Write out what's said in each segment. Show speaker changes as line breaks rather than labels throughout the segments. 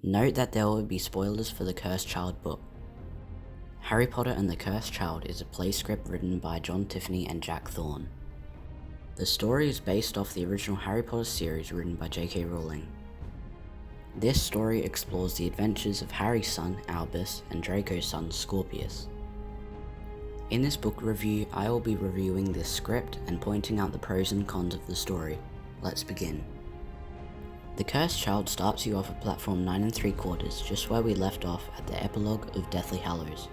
Note that there will be spoilers for the Cursed Child book. Harry Potter and the Cursed Child is a play script written by Tiffany and Jack Thorne. The story is based off the original Harry Potter series written by J.K. Rowling. This story explores the adventures of Harry's son, Albus, and Draco's son, Scorpius. In this book review, I will be reviewing this script and pointing out the pros and cons of the story. Let's begin. The Cursed Child starts you off at platform 9 3/4, just where we left off at the epilogue of Deathly Hallows.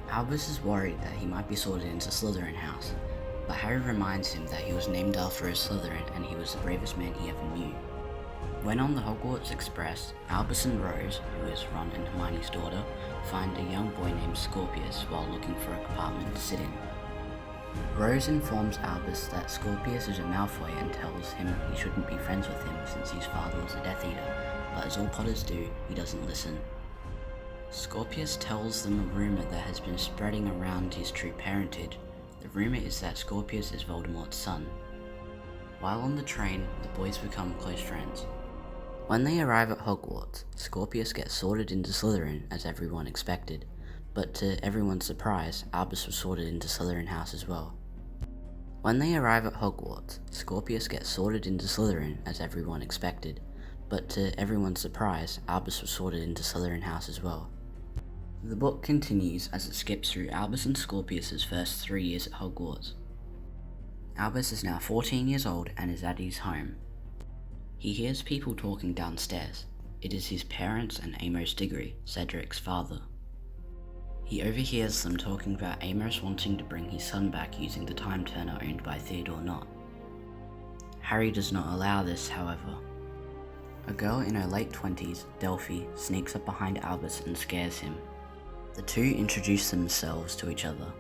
Albus is worried that he might be sorted into Slytherin House, but Harry reminds him that he was named after a Slytherin and he was the bravest man he ever knew. When on the Hogwarts Express, Albus and Rose, who is Ron and Hermione's daughter, find a young boy named Scorpius while looking for a compartment to sit in. Rose informs Albus that Scorpius is a Malfoy and tells him he shouldn't be friends with him since his father was a Death Eater, but as all Potters do, he doesn't listen. Scorpius tells them a rumour that has been spreading around his true parentage. The rumour is that Scorpius is Voldemort's son. While on the train, the boys become close friends. When they arrive at Hogwarts, Scorpius gets sorted into Slytherin as everyone expected, but to everyone's surprise, Albus was sorted into Slytherin House as well. When they arrive at Hogwarts, Scorpius gets sorted into Slytherin as everyone expected, but to everyone's surprise, Albus was sorted into Slytherin House as well. The book continues as it skips through Albus and Scorpius' first 3 years at Hogwarts. Albus is now 14 years old and is at his home. He hears people talking downstairs. It is his parents and Amos Diggory, Cedric's father. He overhears them talking about Amos wanting to bring his son back using the time turner owned by Theodore Nott. Harry does not allow this, however. A girl in her late 20s, Delphi, sneaks up behind Albus and scares him. The two introduce themselves to each other.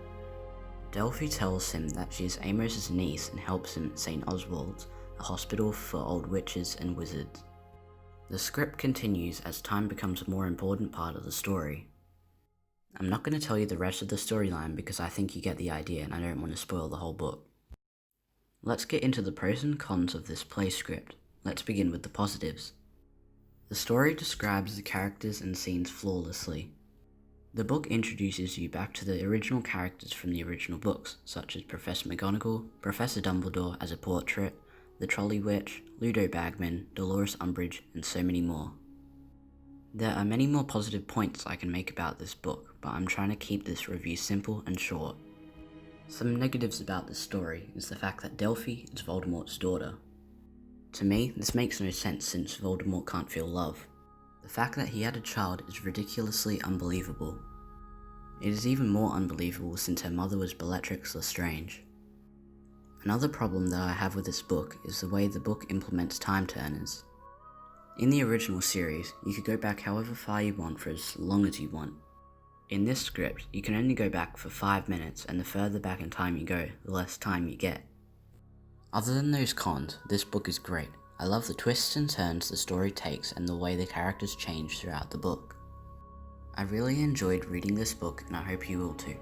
Delphi tells him that she is Amos's niece and helps him at St. Oswald's, a hospital for old witches and wizards. The script continues as time becomes a more important part of the story. I'm not going to tell you the rest of the storyline because I think you get the idea and I don't want to spoil the whole book. Let's get into the pros and cons of this play script. Let's begin with the positives. The story describes the characters and scenes flawlessly. The book introduces you back to the original characters from the original books, such as Professor McGonagall, Professor Dumbledore as a portrait, the Trolley Witch, Ludo Bagman, Dolores Umbridge, and so many more. There are many more positive points I can make about this book, but I'm trying to keep this review simple and short. Some negatives about this story is the fact that Delphi is Voldemort's daughter. To me, this makes no sense since Voldemort can't feel love. The fact that he had a child is ridiculously unbelievable. It is even more unbelievable since her mother was Bellatrix Lestrange. Another problem that I have with this book is the way the book implements time turners. In the original series, you could go back however far you want for as long as you want. In this script, you can only go back for 5 minutes, and the further back in time you go, the less time you get. Other than those cons, this book is great. I love the twists and turns the story takes and the way the characters change throughout the book. I really enjoyed reading this book and I hope you will too.